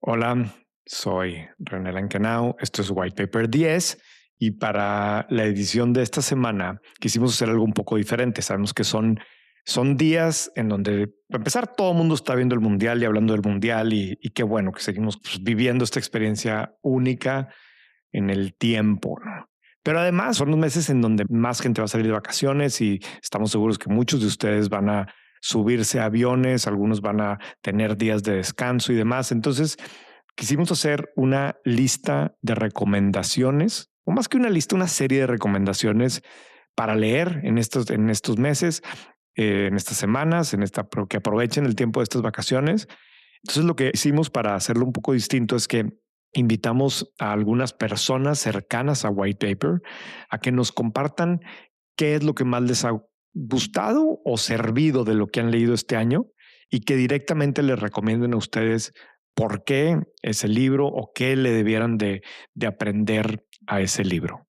Hola, soy René Lankenau. Esto es White Paper 10 y para la edición de esta semana quisimos hacer algo un poco diferente. Sabemos que son días en donde, para empezar, todo el mundo está viendo el mundial y hablando del mundial y qué bueno que seguimos viviendo esta experiencia única en el tiempo, ¿no? Pero además son los meses en donde más gente va a salir de vacaciones y estamos seguros que muchos de ustedes van a subirse a aviones, algunos van a tener días de descanso y demás. Entonces, quisimos hacer una lista de recomendaciones, o más que una lista, una serie de recomendaciones para leer en estos meses, en estas semanas, que aprovechen el tiempo de estas vacaciones. Entonces, lo que hicimos para hacerlo un poco distinto es que invitamos a algunas personas cercanas a White Paper a que nos compartan qué es lo que más les ha gustado o servido de lo que han leído este año y que directamente les recomienden a ustedes por qué ese libro o qué le debieran de aprender a ese libro.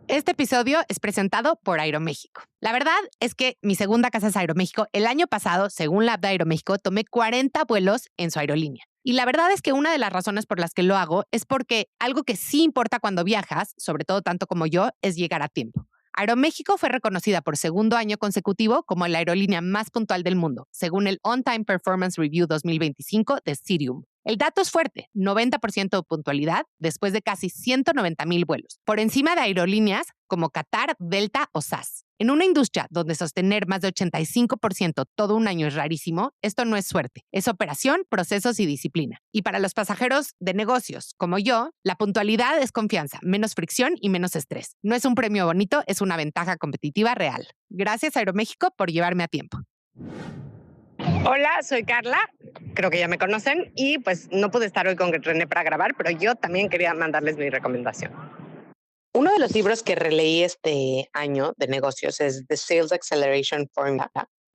Este episodio es presentado por Aeroméxico. La verdad es que mi segunda casa es Aeroméxico. El año pasado, según la app de Aeroméxico, tomé 40 vuelos en su aerolínea. Y la verdad es que una de las razones por las que lo hago es porque algo que sí importa cuando viajas, sobre todo tanto como yo, es llegar a tiempo. Aeroméxico fue reconocida por segundo año consecutivo como la aerolínea más puntual del mundo, según el On-Time Performance Review 2025 de Cirium. El dato es fuerte, 90% de puntualidad después de casi 190,000 vuelos, por encima de aerolíneas como Qatar, Delta o SAS. En una industria donde sostener más de 85% todo un año es rarísimo, esto no es suerte, es operación, procesos y disciplina. Y para los pasajeros de negocios como yo, la puntualidad es confianza, menos fricción y menos estrés. No es un premio bonito, es una ventaja competitiva real. Gracias Aeroméxico por llevarme a tiempo. Hola, soy Carla, creo que ya me conocen y pues no pude estar hoy con René para grabar, pero yo también quería mandarles mi recomendación. Uno de los libros que releí este año de negocios es The Sales Acceleration Formula,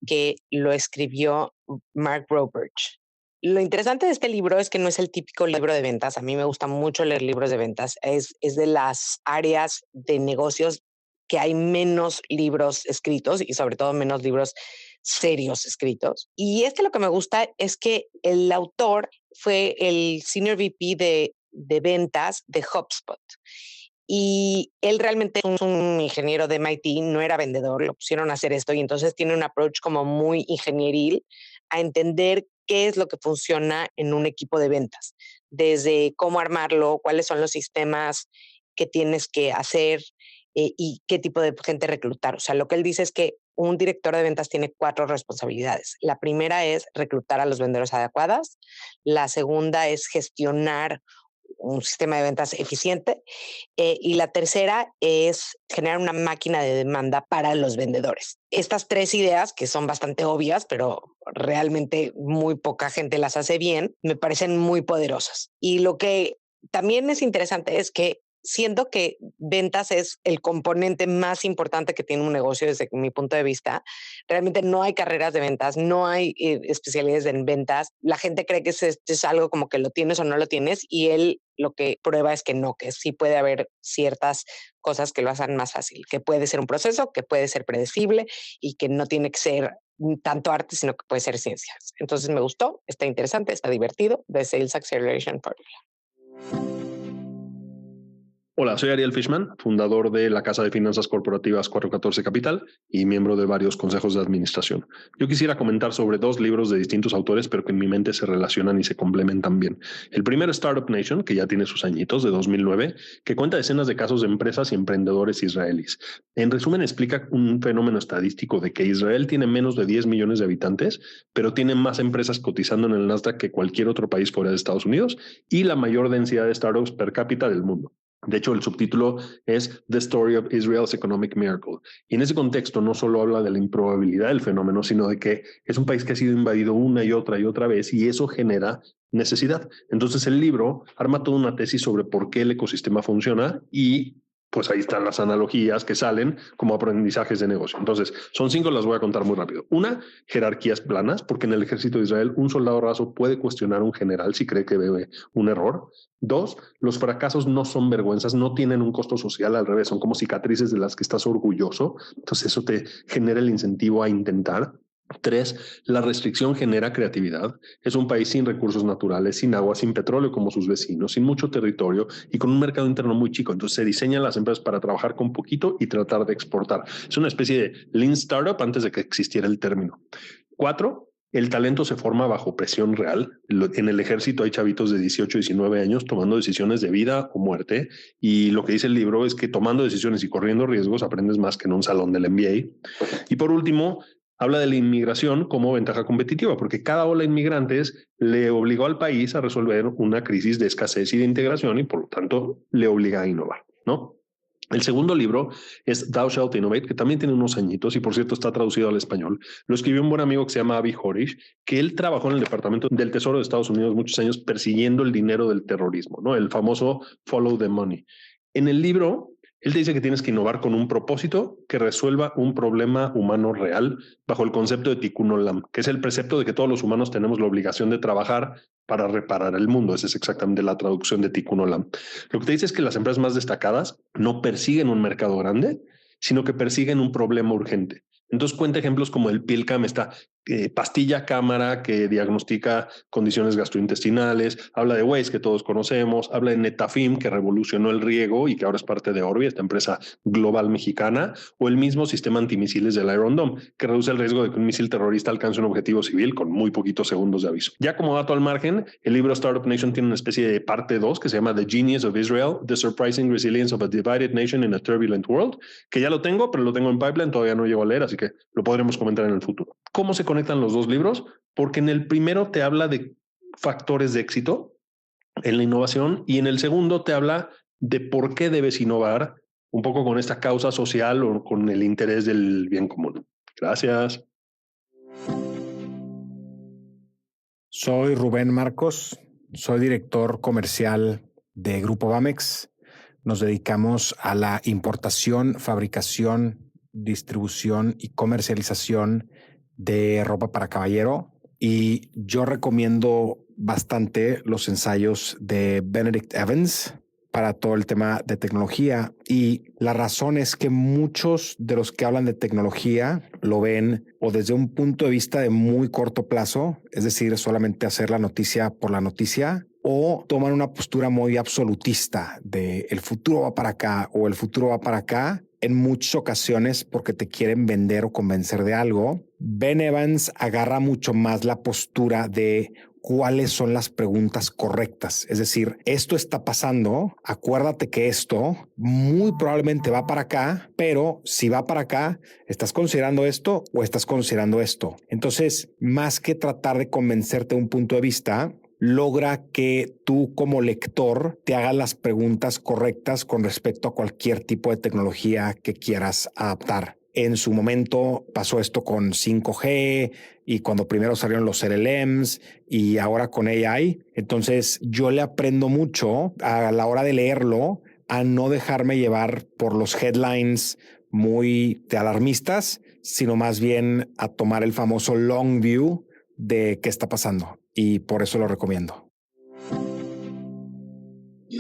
que lo escribió Mark Roberge. Lo interesante de este libro es que no es el típico libro de ventas. A mí me gusta mucho leer libros de ventas. Es de las áreas de negocios que hay menos libros escritos y sobre todo menos libros serios escritos. Y lo que me gusta es que el autor fue el Senior VP de ventas de HubSpot. Y él realmente es un ingeniero de MIT, no era vendedor, lo pusieron a hacer esto y entonces tiene un approach como muy ingenieril a entender qué es lo que funciona en un equipo de ventas, desde cómo armarlo, cuáles son los sistemas que tienes que hacer y qué tipo de gente reclutar. O sea, lo que él dice es que un director de ventas tiene 4 responsabilidades. La primera es reclutar a los vendedores adecuados. La segunda es gestionar un sistema de ventas eficiente. Y la tercera es generar una máquina de demanda para los vendedores. Estas 3 ideas, que son bastante obvias, pero realmente muy poca gente las hace bien, me parecen muy poderosas. Y lo que también es interesante es que siento que ventas es el componente más importante que tiene un negocio desde mi punto de vista. Realmente no hay carreras de ventas, no hay especialidades en ventas. La gente cree que es algo como que lo tienes o no lo tienes y él lo que prueba es que no, que sí puede haber ciertas cosas que lo hacen más fácil, que puede ser un proceso, que puede ser predecible y que no tiene que ser tanto arte, sino que puede ser ciencias. Entonces me gustó, está interesante, está divertido. The Sales Acceleration Formula. Hola, soy Ariel Fishman, fundador de la Casa de Finanzas Corporativas 414 Capital y miembro de varios consejos de administración. Yo quisiera comentar sobre 2 libros de distintos autores, pero que en mi mente se relacionan y se complementan bien. El primero es Startup Nation, que ya tiene sus añitos, de 2009, que cuenta decenas de casos de empresas y emprendedores israelíes. En resumen, explica un fenómeno estadístico de que Israel tiene menos de 10 millones de habitantes, pero tiene más empresas cotizando en el Nasdaq que cualquier otro país fuera de Estados Unidos y la mayor densidad de startups per cápita del mundo. De hecho, el subtítulo es The Story of Israel's Economic Miracle. Y en ese contexto no solo habla de la improbabilidad del fenómeno, sino de que es un país que ha sido invadido una y otra vez y eso genera necesidad. Entonces el libro arma toda una tesis sobre por qué el ecosistema funciona y pues ahí están las analogías que salen como aprendizajes de negocio. Entonces, son 5, las voy a contar muy rápido. Una, jerarquías planas, porque en el ejército de Israel un soldado raso puede cuestionar a un general si cree que ve un error. 2, los fracasos no son vergüenzas, no tienen un costo social, al revés, son como cicatrices de las que estás orgulloso. Entonces eso te genera el incentivo a intentar. 3, la restricción genera creatividad. Es un país sin recursos naturales, sin agua, sin petróleo como sus vecinos, sin mucho territorio y con un mercado interno muy chico. Entonces se diseñan las empresas para trabajar con poquito y tratar de exportar. Es una especie de lean startup antes de que existiera el término. 4, el talento se forma bajo presión real. En el ejército hay chavitos de 18, 19 años tomando decisiones de vida o muerte. Y lo que dice el libro es que tomando decisiones y corriendo riesgos aprendes más que en un salón del MBA. Y por último, habla de la inmigración como ventaja competitiva, porque cada ola de inmigrantes le obligó al país a resolver una crisis de escasez y de integración y por lo tanto le obliga a innovar, ¿no? El segundo libro es Thou Shalt Innovate, que también tiene unos añitos y por cierto está traducido al español. Lo escribió un buen amigo que se llama Avi Horish, que él trabajó en el Departamento del Tesoro de Estados Unidos muchos años persiguiendo el dinero del terrorismo, ¿no? El famoso Follow the Money. En el libro, él te dice que tienes que innovar con un propósito que resuelva un problema humano real bajo el concepto de Tikkun Olam, que es el precepto de que todos los humanos tenemos la obligación de trabajar para reparar el mundo. Esa es exactamente la traducción de Tikkun Olam. Lo que te dice es que las empresas más destacadas no persiguen un mercado grande, sino que persiguen un problema urgente. Entonces cuenta ejemplos como el PillCam, esta pastilla cámara que diagnostica condiciones gastrointestinales, habla de Waze que todos conocemos, habla de Netafim que revolucionó el riego y que ahora es parte de Orbi, esta empresa global mexicana, o el mismo sistema antimisiles del Iron Dome que reduce el riesgo de que un misil terrorista alcance un objetivo civil con muy poquitos segundos de aviso. Ya como dato al margen, el libro Startup Nation tiene una especie de parte 2 que se llama The Genius of Israel, The Surprising Resilience of a Divided Nation in a Turbulent World, que ya lo tengo, pero lo tengo en pipeline, todavía no llego a leer, así que lo podremos comentar en el futuro. ¿Cómo se conectan los dos libros? Porque en el primero te habla de factores de éxito en la innovación y en el segundo te habla de por qué debes innovar, un poco con esta causa social o con el interés del bien común. Gracias. Soy Rubén Marcos, soy director comercial de Grupo Bamex. Nos dedicamos a la importación, fabricación, distribución y comercialización de ropa para caballero. Y yo recomiendo bastante los ensayos de Benedict Evans para todo el tema de tecnología. Y la razón es que muchos de los que hablan de tecnología lo ven o desde un punto de vista de muy corto plazo, es decir, solamente hacer la noticia por la noticia, o toman una postura muy absolutista de el futuro va para acá o el futuro va para acá, en muchas ocasiones porque te quieren vender o convencer de algo. Ben Evans agarra mucho más la postura de cuáles son las preguntas correctas. Es decir, esto está pasando, acuérdate que esto muy probablemente va para acá, pero si va para acá, ¿estás considerando esto o estás considerando esto? Entonces, más que tratar de convencerte de un punto de vista, logra que tú como lector te hagas las preguntas correctas con respecto a cualquier tipo de tecnología que quieras adaptar. En su momento pasó esto con 5G y cuando primero salieron los LLMs y ahora con AI. Entonces yo le aprendo mucho a la hora de leerlo a no dejarme llevar por los headlines muy alarmistas, sino más bien a tomar el famoso long view de qué está pasando. Y por eso lo recomiendo.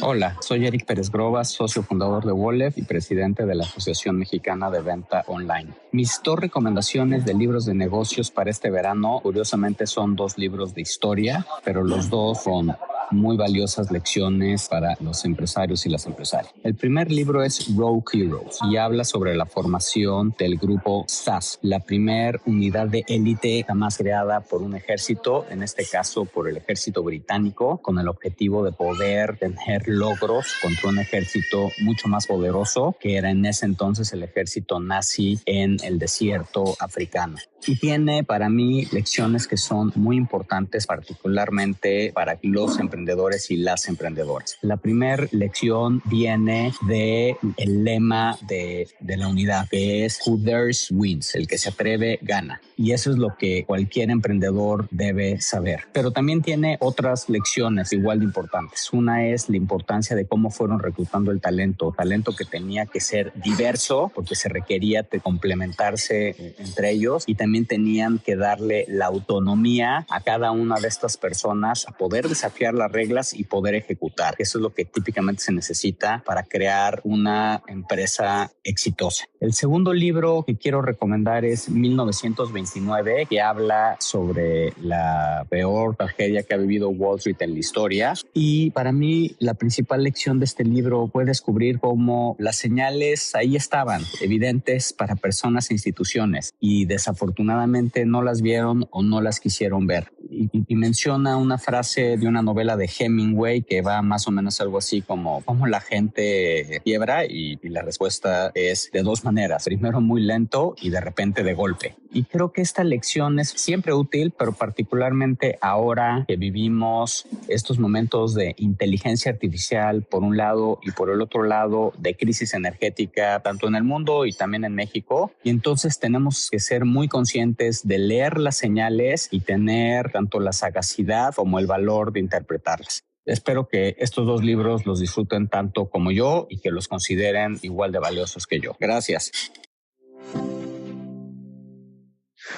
Hola, soy Eric Pérez Grobas, socio fundador de Wolef y presidente de la Asociación Mexicana de Venta Online. Mis 2 recomendaciones de libros de negocios para este verano, curiosamente, son 2 libros de historia, pero los 2 son muy valiosas lecciones para los empresarios y las empresarias. El primer libro es Rogue Heroes y habla sobre la formación del grupo SAS, la primer unidad de élite jamás creada por un ejército, en este caso por el ejército británico, con el objetivo de poder tener logros contra un ejército mucho más poderoso que era en ese entonces el ejército nazi en el desierto africano. Y tiene para mí lecciones que son muy importantes, particularmente para los emprendedores y las emprendedoras. La primera lección viene del lema de la unidad, que es Who dares wins, el que se atreve gana. Y eso es lo que cualquier emprendedor debe saber. Pero también tiene otras lecciones igual de importantes. Una es la importancia de cómo fueron reclutando el talento que tenía que ser diverso, porque se requería de complementarse entre ellos, y también tenían que darle la autonomía a cada una de estas personas a poder desafiar las las reglas y poder ejecutar. Eso es lo que típicamente se necesita para crear una empresa exitosa. El segundo libro que quiero recomendar es 1929, que habla sobre la peor tragedia que ha vivido Wall Street en la historia. Y para mí, la principal lección de este libro fue descubrir cómo las señales ahí estaban, evidentes para personas e instituciones, y desafortunadamente no las vieron o no las quisieron ver. Y menciona una frase de una novela de Hemingway que va más o menos algo así como cómo la gente quiebra, y la respuesta es de dos maneras: primero muy lento y de repente de golpe. Y creo que esta lección es siempre útil, pero particularmente ahora que vivimos estos momentos de inteligencia artificial por un lado y por el otro lado de crisis energética, tanto en el mundo y también en México. Y entonces tenemos que ser muy conscientes de leer las señales y tener tanto la sagacidad como el valor de interpretarlas. Espero que estos dos libros los disfruten tanto como yo y que los consideren igual de valiosos que yo. Gracias.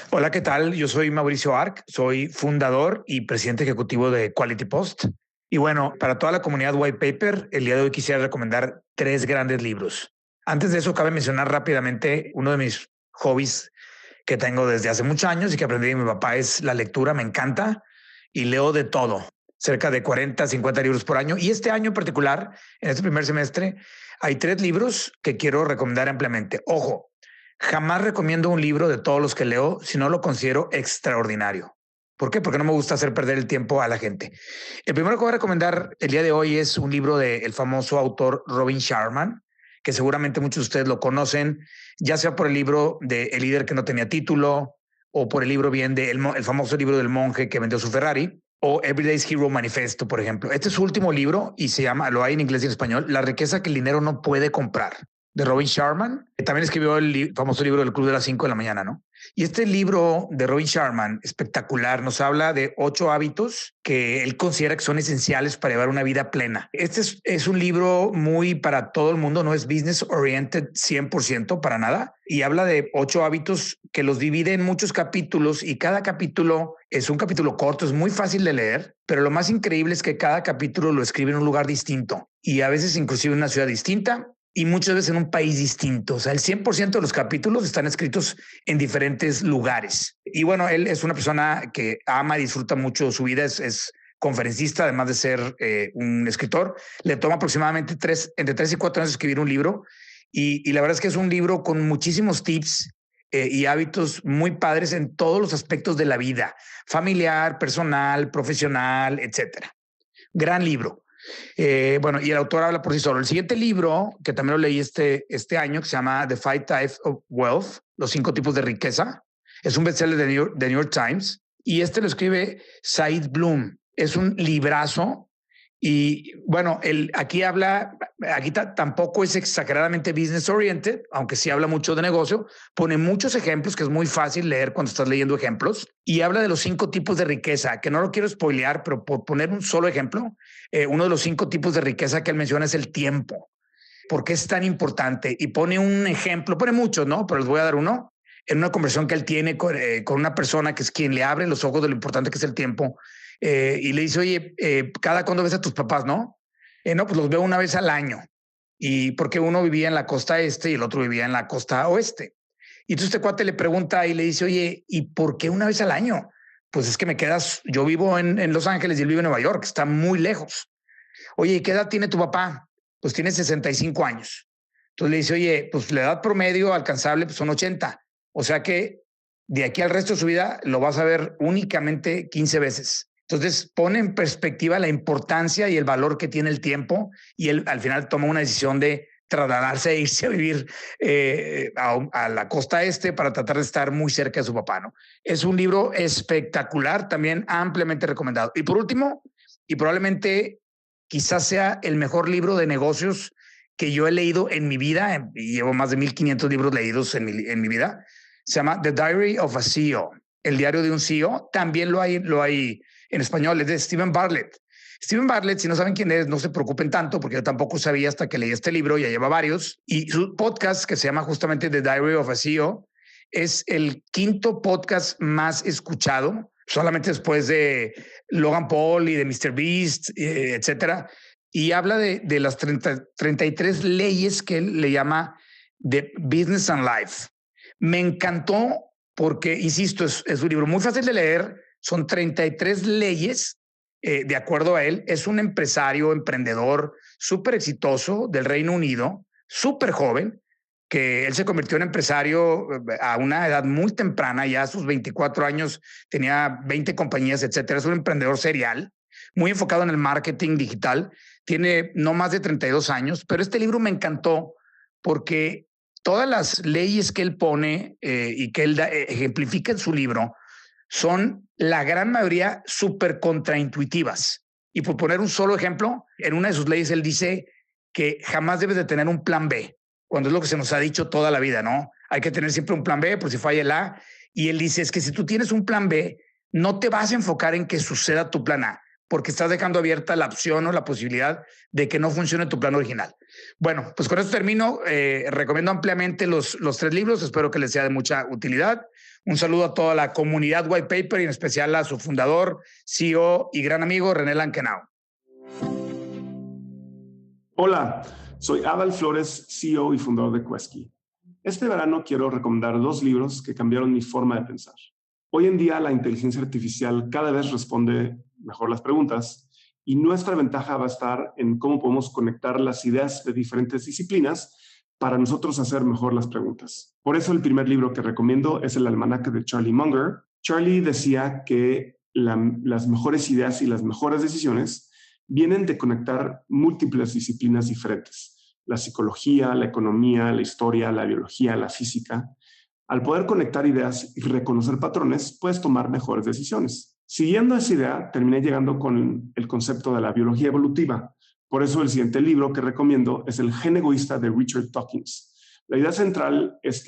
Hola, ¿qué tal? Yo soy Mauricio Arc, soy fundador y presidente ejecutivo de Quality Post. Y bueno, para toda la comunidad White Paper, el día de hoy quisiera recomendar 3 grandes libros. Antes de eso, cabe mencionar rápidamente uno de mis hobbies que tengo desde hace muchos años y que aprendí de mi papá es la lectura. Me encanta y leo de todo, cerca de 40, 50 libros por año. Y este año en particular, en este primer semestre, hay 3 libros que quiero recomendar ampliamente. Ojo, jamás recomiendo un libro de todos los que leo si no lo considero extraordinario. ¿Por qué? Porque no me gusta hacer perder el tiempo a la gente. El primero que voy a recomendar el día de hoy es un libro del famoso autor Robin Sharma, que seguramente muchos de ustedes lo conocen, ya sea por el libro de El líder que no tenía título, o por el libro bien de el famoso libro del monje que vendió su Ferrari, o Everyday's Hero Manifesto, por ejemplo. Este es su último libro y se llama, lo hay en inglés y en español, La riqueza que el dinero no puede comprar, de Robin Sharma. También escribió el famoso libro del Club de las 5 de la mañana, ¿no? Y este libro de Robin Sharma, espectacular, nos habla de 8 hábitos que él considera que son esenciales para llevar una vida plena. Este es un libro muy para todo el mundo, no es business oriented 100% para nada. Y habla de 8 hábitos que los divide en muchos capítulos y cada capítulo es un capítulo corto, es muy fácil de leer, pero lo más increíble es que cada capítulo lo escribe en un lugar distinto y a veces inclusive en una ciudad distinta y muchas veces en un país distinto. O sea, el 100% de los capítulos están escritos en diferentes lugares. Y bueno, él es una persona que ama y disfruta mucho su vida, es conferencista, además de ser un escritor. Le toma aproximadamente entre 3 y 4 años escribir un libro. Y la verdad es que es un libro con muchísimos tips y hábitos muy padres en todos los aspectos de la vida, familiar, personal, profesional, etcétera. Gran libro. Bueno, y el autor habla por sí solo. El siguiente libro, que también lo leí este año, que se llama The 5 Types of Wealth, Los 5 tipos de riqueza, es un bestseller de New York Times, y lo escribe Said Bloom. Es un librazo. Y bueno, aquí tampoco es exageradamente business oriented, aunque sí habla mucho de negocio, pone muchos ejemplos que es muy fácil leer cuando estás leyendo ejemplos, y habla de los 5 tipos de riqueza, que no lo quiero spoilear, pero por poner un solo ejemplo, uno de los 5 tipos de riqueza que él menciona es el tiempo. ¿Por qué es tan importante? Y pone un ejemplo, pone muchos, ¿no? Pero les voy a dar uno. En una conversación que él tiene con una persona que es quien le abre los ojos de lo importante que es el tiempo, y le dice, oye, ¿cada cuándo ves a tus papás, no? No, pues los veo una vez al año. Y porque uno vivía en la costa este y el otro vivía en la costa oeste. Y entonces este cuate le pregunta y le dice, oye, ¿y por qué una vez al año? Pues es que yo vivo en Los Ángeles y él vive en Nueva York, está muy lejos. Oye, ¿y qué edad tiene tu papá? Pues tiene 65 años. Entonces le dice, oye, pues la edad promedio alcanzable pues son 80. O sea que de aquí al resto de su vida lo vas a ver únicamente 15 veces. Entonces pone en perspectiva la importancia y el valor que tiene el tiempo, y él al final toma una decisión de trasladarse e irse a vivir a la costa este para tratar de estar muy cerca de su papá, ¿no? Es un libro espectacular, también ampliamente recomendado. Y por último, y probablemente quizás sea el mejor libro de negocios que yo he leído en mi vida, y llevo más de 1,500 libros leídos en mi vida, se llama The Diary of a CEO, el diario de un CEO. También lo hay en español, es de Stephen Bartlett. Stephen Bartlett, si no saben quién es, no se preocupen tanto, porque yo tampoco sabía hasta que leí este libro, ya lleva varios. Y su podcast, que se llama justamente The Diary of a CEO, es el 5º podcast más escuchado solamente después de Logan Paul y de Mr. Beast, etcétera. Y habla de las 33 leyes que él le llama de Business and Life. Me encantó porque, insisto, es un libro muy fácil de leer. Son 33 leyes, de acuerdo a él. Es un empresario, emprendedor, súper exitoso del Reino Unido, súper joven, que él se convirtió en empresario a una edad muy temprana, ya a sus 24 años tenía 20 compañías, etcétera. Es un emprendedor serial, muy enfocado en el marketing digital. Tiene no más de 32 años, pero este libro me encantó porque todas las leyes que él pone y que él ejemplifica en su libro son la gran mayoría súper contraintuitivas. Y por poner un solo ejemplo, en una de sus leyes él dice que jamás debes de tener un plan B, cuando es lo que se nos ha dicho toda la vida, ¿no? Hay que tener siempre un plan B por si falla el A. Y él dice, es que si tú tienes un plan B, no te vas a enfocar en que suceda tu plan A, porque estás dejando abierta la opción o la posibilidad de que no funcione tu plan original. Bueno, pues con esto termino. Recomiendo ampliamente los 3 libros. Espero que les sea de mucha utilidad. Un saludo a toda la comunidad White Paper y en especial a su fundador, CEO y gran amigo René Lankenau. Hola, soy Adal Flores, CEO y fundador de Quesky. Este verano quiero recomendar 2 libros que cambiaron mi forma de pensar. Hoy en día la inteligencia artificial cada vez responde mejor las preguntas y nuestra ventaja va a estar en cómo podemos conectar las ideas de diferentes disciplinas para nosotros hacer mejor las preguntas. Por eso el primer libro que recomiendo es el almanaque de Charlie Munger. Charlie decía que las mejores ideas y las mejores decisiones vienen de conectar múltiples disciplinas diferentes. La psicología, la economía, la historia, la biología, la física. Al poder conectar ideas y reconocer patrones, puedes tomar mejores decisiones. Siguiendo esa idea, terminé llegando con el concepto de la biología evolutiva. Por eso el siguiente libro que recomiendo es El gen egoísta de Richard Dawkins. La idea central es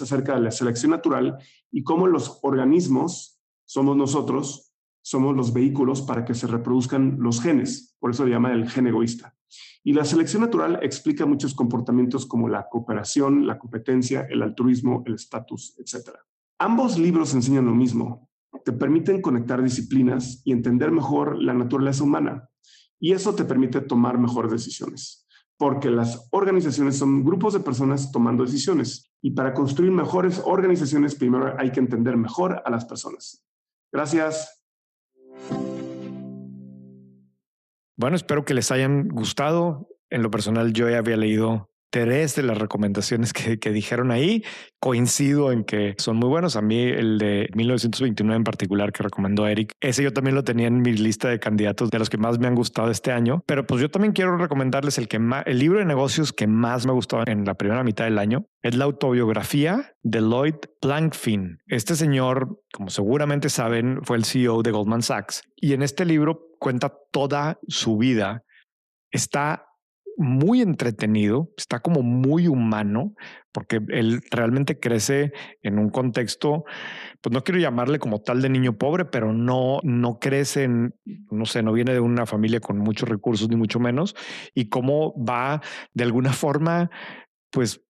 acerca de la selección natural y cómo los organismos somos nosotros, somos los vehículos para que se reproduzcan los genes. Por eso le llama el gen egoísta. Y la selección natural explica muchos comportamientos como la cooperación, la competencia, el altruismo, el estatus, etc. Ambos libros enseñan lo mismo. Te permiten conectar disciplinas y entender mejor la naturaleza humana. Y eso te permite tomar mejores decisiones. Porque las organizaciones son grupos de personas tomando decisiones. Y para construir mejores organizaciones, primero hay que entender mejor a las personas. Gracias. Bueno, espero que les hayan gustado. En lo personal, yo ya había leído 3 de las recomendaciones que dijeron ahí. Coincido en que son muy buenos. A mí el de 1929 en particular que recomendó Eric, ese yo también lo tenía en mi lista de candidatos de los que más me han gustado este año. Pero pues yo también quiero recomendarles el libro de negocios que más me gustó en la primera mitad del año. Es la autobiografía de Lloyd Blankfein. Este señor, como seguramente saben, fue el CEO de Goldman Sachs. Y en este libro cuenta toda su vida. Está muy entretenido, está como muy humano, porque él realmente crece en un contexto, pues no quiero llamarle como tal de niño pobre, pero no crece en, no sé, no viene de una familia con muchos recursos ni mucho menos, y cómo va de alguna forma, pues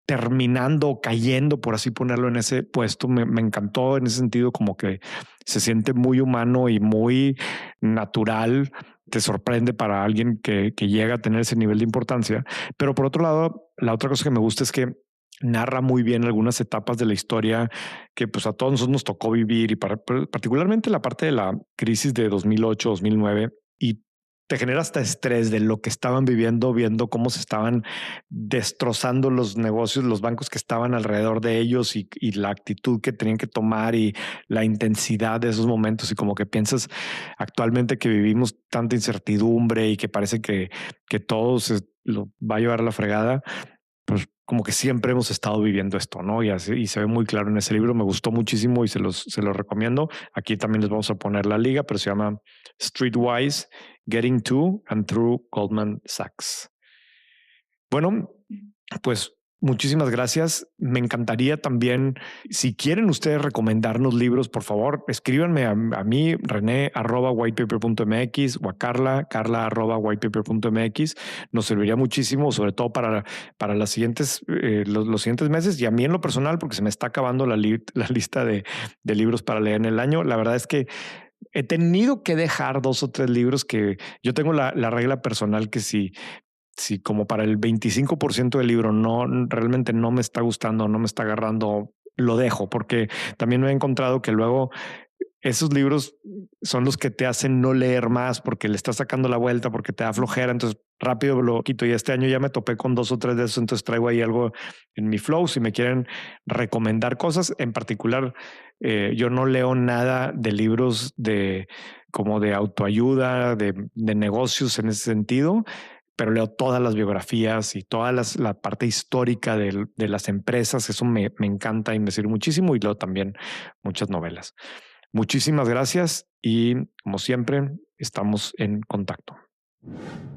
terminando, cayendo, por así ponerlo, en ese puesto. Me encantó en ese sentido, como que se siente muy humano y muy natural. Te sorprende para alguien que llega a tener ese nivel de importancia. Pero por otro lado, la otra cosa que me gusta es que narra muy bien algunas etapas de la historia que pues a todos nosotros nos tocó vivir, y particularmente la parte de la crisis de 2008, 2009, y te genera hasta estrés de lo que estaban viviendo, viendo cómo se estaban destrozando los negocios, los bancos que estaban alrededor de ellos, y la actitud que tenían que tomar y la intensidad de esos momentos. Y como que piensas actualmente que vivimos tanta incertidumbre y que parece que todo lo va a llevar a la fregada, pues como que siempre hemos estado viviendo esto, ¿no? Y se ve muy claro en ese libro. Me gustó muchísimo y se los recomiendo. Aquí también les vamos a poner la liga, pero se llama Streetwise, Getting to and Through Goldman Sachs. Bueno, pues Muchísimas gracias. Me encantaría también, si quieren ustedes recomendarnos libros, por favor, escríbanme a mí, René@whitepaper.mx o a Carla@whitepaper.mx. Nos serviría muchísimo, sobre todo para las siguientes, los siguientes meses, y a mí en lo personal, porque se me está acabando la lista de libros para leer en el año. La verdad es que he tenido que dejar 2 o 3 libros que yo tengo la regla personal que si como para el 25% del libro realmente no me está gustando, no me está agarrando, lo dejo, porque también me he encontrado que luego esos libros son los que te hacen no leer más porque le estás sacando la vuelta, porque te da flojera. Entonces rápido lo quito, y este año ya me topé con 2 o 3 de esos. Entonces traigo ahí algo en mi flow. Si me quieren recomendar cosas en particular, yo no leo nada de libros como de autoayuda, de negocios en ese sentido, pero leo todas las biografías y toda la parte histórica de las empresas. Eso me encanta y me sirve muchísimo, y leo también muchas novelas. Muchísimas gracias y, como siempre, estamos en contacto.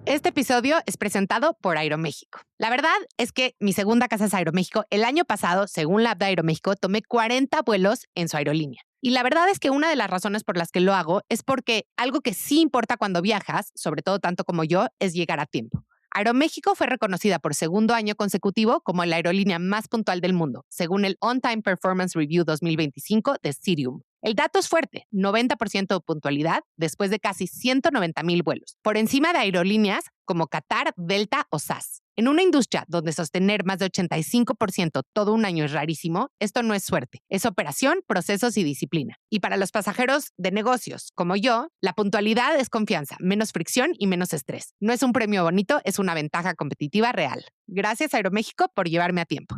Este episodio es presentado por Aeroméxico. La verdad es que mi segunda casa es Aeroméxico. El año pasado, según la app de Aeroméxico, tomé 40 vuelos en su aerolínea. Y la verdad es que una de las razones por las que lo hago es porque algo que sí importa cuando viajas, sobre todo tanto como yo, es llegar a tiempo. Aeroméxico fue reconocida por segundo año consecutivo como la aerolínea más puntual del mundo, según el On Time Performance Review 2025 de Cirium. El dato es fuerte, 90% de puntualidad después de casi 190,000 vuelos, por encima de aerolíneas como Qatar, Delta o SAS. En una industria donde sostener más de 85% todo un año es rarísimo, esto no es suerte, es operación, procesos y disciplina. Y para los pasajeros de negocios como yo, la puntualidad es confianza, menos fricción y menos estrés. No es un premio bonito, es una ventaja competitiva real. Gracias Aeroméxico por llevarme a tiempo.